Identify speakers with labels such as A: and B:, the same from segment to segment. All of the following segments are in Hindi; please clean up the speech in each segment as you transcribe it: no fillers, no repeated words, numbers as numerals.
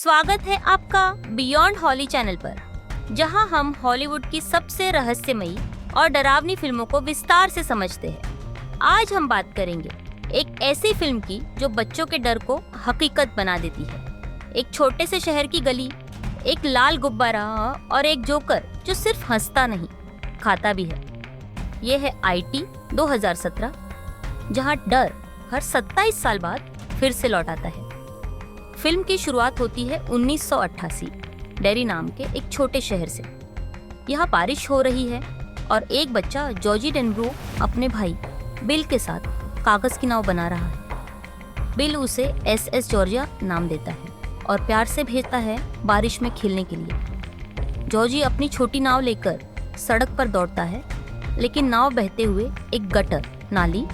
A: स्वागत है आपका बियॉन्ड हॉली चैनल पर, जहां हम हॉलीवुड की सबसे रहस्यमयी और डरावनी फिल्मों को विस्तार से समझते हैं। आज हम बात करेंगे एक ऐसी फिल्म की जो बच्चों के डर को हकीकत बना देती है। एक छोटे से शहर की गली, एक लाल गुब्बारा और एक जोकर जो सिर्फ हंसता नहीं, खाता भी है। ये है IT 2017, जहां डर हर 27 साल बाद फिर से लौट आता है। फिल्म की शुरुआत होती है 1988 डेरी नाम के एक छोटे शहर से। यहाँ बारिश हो रही है और एक बच्चा जॉर्जी डेनब्रो अपने भाई बिल के साथ कागज की नाव बना रहा है। बिल उसे SS जॉर्जिया नाम देता है और प्यार से भेजता है बारिश में खेलने के लिए। जॉर्जी अपनी छोटी नाव लेकर सड़क पर दौड़ता है, लेकिन नाव बहते हुए एक गटर नाली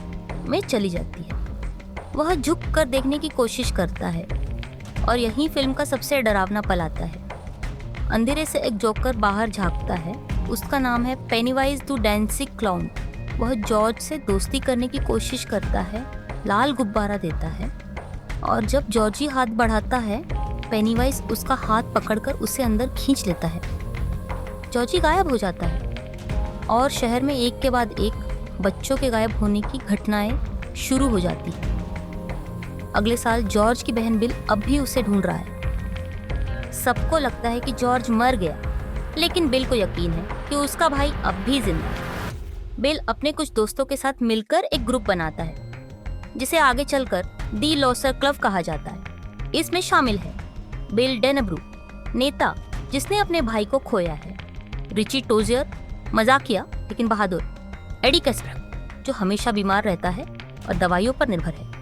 A: में चली जाती है। वह झुक कर देखने की कोशिश करता है और यहीं फिल्म का सबसे डरावना पल आता है। अंधेरे से एक जोकर बाहर झांकता है। उसका नाम है पेनीवाइज द डांसिंग क्लाउन। वह जॉर्ज से दोस्ती करने की कोशिश करता है, लाल गुब्बारा देता है और जब जॉर्जी हाथ बढ़ाता है, पेनीवाइज उसका हाथ पकड़कर उसे अंदर खींच लेता है। जॉर्जी गायब हो जाता है और शहर में एक के बाद एक बच्चों के गायब होने की घटनाएं शुरू हो जाती हैं। अगले साल जॉर्ज की बहन बिल अब भी उसे ढूंढ रहा है। सबको लगता है कि जॉर्ज मर गया, लेकिन बिल को यकीन है कि उसका भाई अब भी जिंदा है। बिल अपने कुछ दोस्तों के साथ मिलकर एक ग्रुप बनाता है, जिसे आगे चलकर दी लॉसर क्लब कहा जाता है। इसमें शामिल है बिल डेनब्रू, नेता जिसने अपने भाई को खोया है, रिची टोजियर, मजाकिया लेकिन बहादुर, एडी कैस्पर जो हमेशा बीमार रहता है और दवाइयों पर निर्भर है,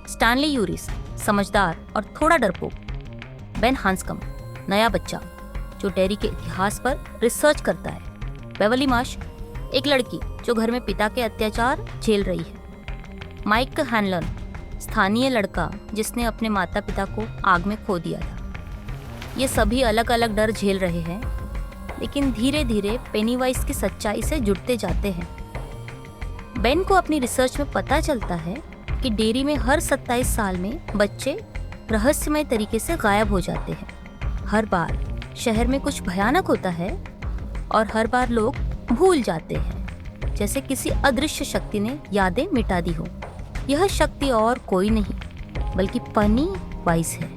A: स्टैनली यूरिस, समझदार और थोड़ा डरपोक, बेन हांसकम, नया बच्चा जो डेरी के इतिहास पर रिसर्च करता है, बेवली मार्श, एक लड़की जो घर में पिता के अत्याचार झेल रही है, माइक हैनलन, स्थानीय लड़का जिसने अपने माता पिता को आग में खो दिया था। ये सभी अलग अलग डर झेल रहे हैं, लेकिन धीरे धीरे पेनीवाइज की सच्चाई से जुड़ते जाते हैं। बेन को अपनी रिसर्च में पता चलता है कि डेरी में हर 27 साल में बच्चे रहस्यमय तरीके से गायब हो जाते हैं। हर बार शहर में कुछ भयानक होता है और हर बार लोग भूल जाते हैं, जैसे किसी अदृश्य शक्ति ने यादें मिटा दी हो। यह शक्ति और कोई नहीं बल्कि पेनीवाइज है।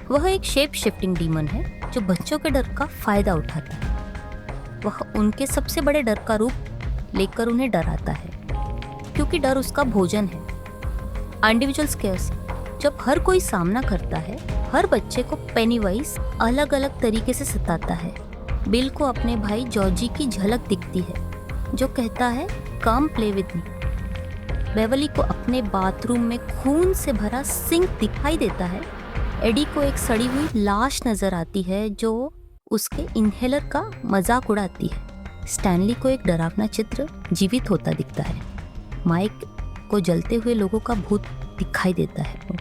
A: वह एक शेप शिफ्टिंग डीमन है जो बच्चों के डर का फायदा उठाता है। वह उनके सबसे बड़े डर का रूप लेकर उन्हें डराता है, क्योंकि डर उसका भोजन है। इंडिविजुअल स्केयर्स जब हर कोई सामना करता है, हर बच्चे को पेनीवाइज अलग अलग तरीके से सताता है। बिल को अपने भाई जॉर्जी की झलक दिखती है, जो कहता है कम प्ले विद मी। बेवली को अपने बाथरूम में खून से भरा सिंक दिखाई देता है। एडी को एक सड़ी हुई लाश नजर आती है जो उसके इनहेलर का मजाक उड़ाती है। स्टैनली को एक डरावना चित्र जीवित होता दिखता है। माइक को जलते हुए लोगों का भूत दिखाई देता है।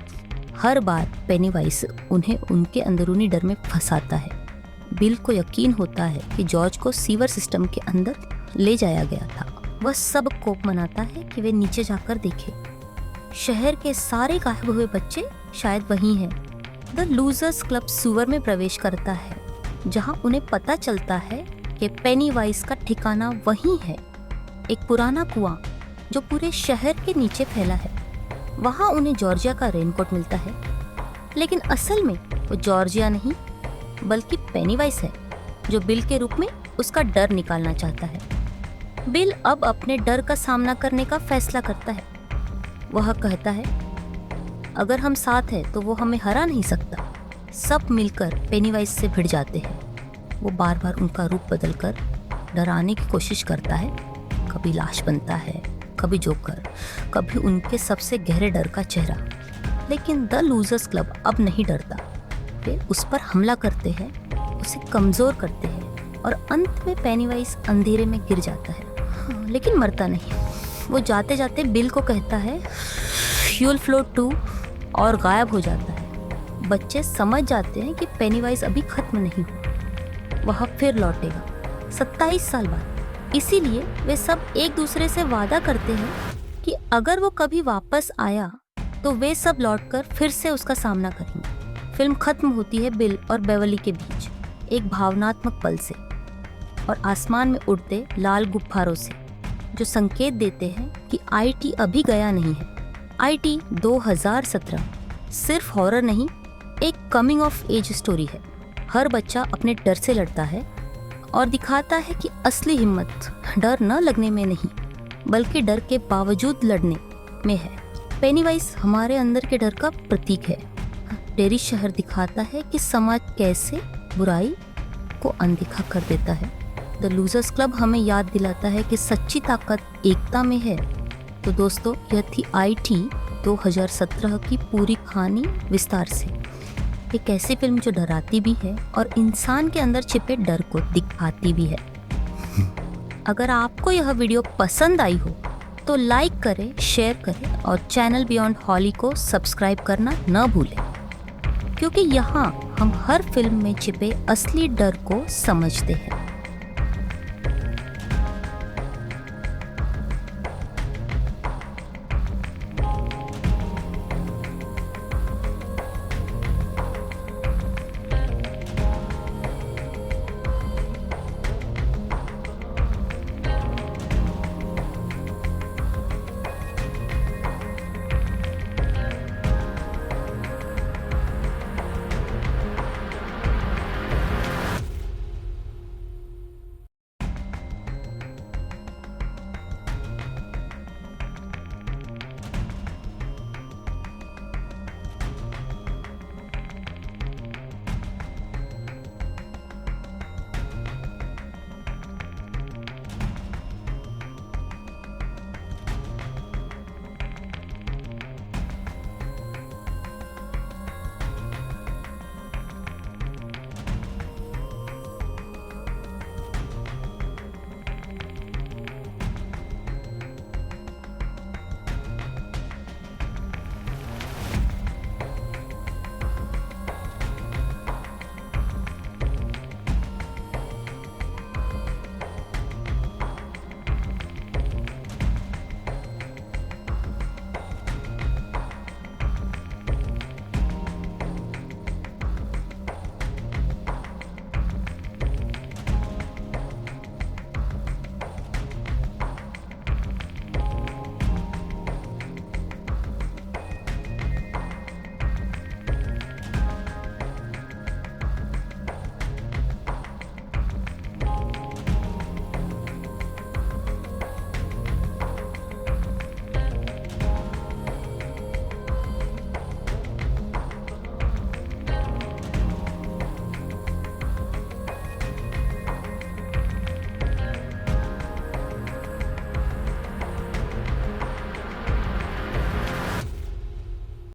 A: हर बार पेनीवाइज उन्हें उनके अंदरूनी डर में फंसाता है। बिल को यकीन होता है कि जॉर्ज को सीवर सिस्टम के अंदर ले जाया गया था। वह सब को मनाता है कि वे नीचे जाकर देखें। शहर के सारे गायब हुए बच्चे शायद वही हैं। द लूजर्स क्लब सुअर में प्रवेश करता है, जहां उन्हें पता चलता है कि पेनीवाइज का ठिकाना वही है, एक पुराना कुआं जो पूरे शहर के नीचे फैला है। वहां उन्हें जॉर्जिया का रेनकोट मिलता है, लेकिन असल में वो जॉर्जिया नहीं बल्कि पेनीवाइज है, जो बिल के रूप में उसका डर निकालना चाहता है। बिल अब अपने डर का सामना करने का फैसला करता है। वह कहता है अगर हम साथ हैं तो वो हमें हरा नहीं सकता। सब मिलकर पेनीवाइज से भिड़ जाते हैं। वो बार बार उनका रूप बदलकर डराने की कोशिश करता है। कभी लाश बनता है, कभी जोकर, कभी उनके सबसे गहरे डर का चेहरा। लेकिन द लूजर्स क्लब अब नहीं डरता। वे उस पर हमला करते हैं, उसे कमजोर करते हैं और अंत में पेनीवाइज अंधेरे में गिर जाता है, लेकिन मरता नहीं। वो जाते जाते बिल को कहता है फ्यूल फ्लोट 2 और गायब हो जाता है। बच्चे समझ जाते हैं कि पेनीवाइज अभी खत्म नहीं हुआ, वह फिर लौटेगा 27 साल बाद। इसीलिए वे सब एक दूसरे से वादा करते हैं कि अगर वो कभी वापस आया तो वे सब लौटकर फिर से उसका सामना करेंगे। फिल्म खत्म होती है बिल और बेवली के बीच एक भावनात्मक पल से और आसमान में उड़ते लाल गुब्बारों से, जो संकेत देते हैं कि IT अभी गया नहीं है। IT 2017 सिर्फ हॉरर नहीं, एक कमिंग ऑफ एज स्टोरी है। हर बच्चा अपने डर से लड़ता है और दिखाता है कि असली हिम्मत डर न लगने में नहीं, बल्कि डर के बावजूद लड़ने में है। पेनीवाइज हमारे अंदर के डर का प्रतीक है। डेरी शहर दिखाता है कि समाज कैसे बुराई को अनदेखा कर देता है। द लूजर्स क्लब हमें याद दिलाता है कि सच्ची ताकत एकता में है। तो दोस्तों, यह थी IT 2017 की पूरी कहानी विस्तार से। एक ऐसी फिल्म जो डराती भी है और इंसान के अंदर छिपे डर को दिखाती भी है। अगर आपको यह वीडियो पसंद आई हो तो लाइक करें, शेयर करें और चैनल बियॉन्ड हॉली को सब्सक्राइब करना न भूलें, क्योंकि यहाँ हम हर फिल्म में छिपे असली डर को समझते हैं।